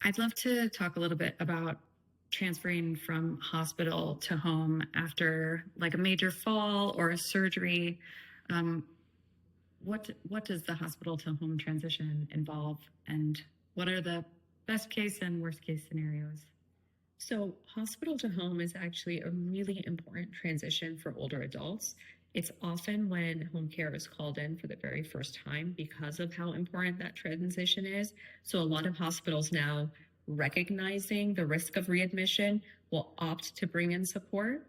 I'd love to talk a little bit about transferring from hospital to home after like a major fall or a surgery. Um, what does the hospital to home transition involve, and what are the best case and worst case scenarios? So, hospital to home is actually a really important transition for older adults. It's often when home care is called in for the very first time because of how important that transition is. So, a lot of hospitals now, recognizing the risk of readmission, will opt to bring in support.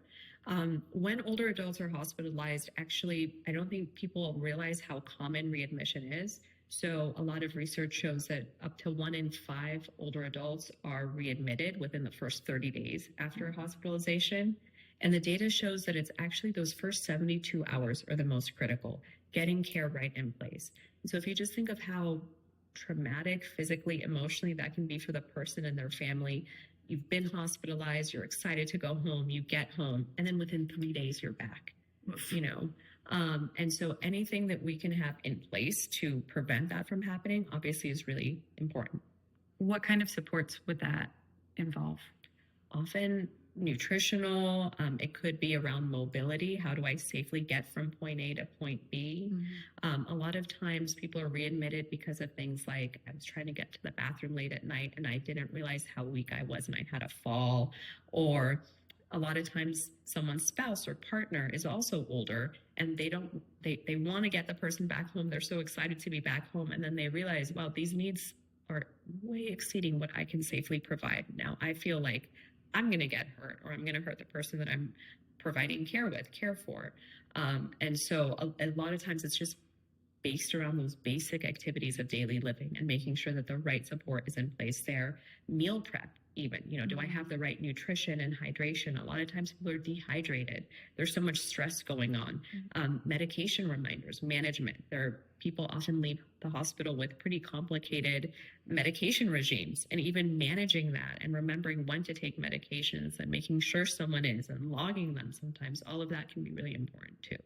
When older adults are hospitalized, actually, I don't think people realize how common readmission is. So a lot of research shows that up to 1 in 5 older adults are readmitted within the first 30 days after hospitalization. And the data shows that it's actually those first 72 hours are the most critical, getting care right in place. And so if you just think of how traumatic physically, emotionally that can be for the person and their family, you've been hospitalized, you're excited to go home, you get home, and then within 3 days you're back, you know. And so anything that we can have in place to prevent that from happening obviously is really important. What kind of supports would that involve? Often nutritional, it could be around mobility. How do I safely get from point A to point B? A lot of times people are readmitted because of things like I was trying to get to the bathroom late at night and I didn't realize how weak I was and I had a fall. Or a lot of times someone's spouse or partner is also older and they want to get the person back home. They're so excited to be back home. And then they realize, wow, these needs are way exceeding what I can safely provide. Now I feel like I'm going to get hurt or I'm going to hurt the person that I'm providing care for. And so a lot of times it's just based around those basic activities of daily living and making sure that the right support is in place there. Meal prep, even, do I have the right nutrition and hydration? A lot of times people are dehydrated. There's so much stress going on. Medication reminders, management. People often leave the hospital with pretty complicated medication regimes, and even managing that and remembering when to take medications and making sure someone is and logging them sometimes, all of that can be really important too.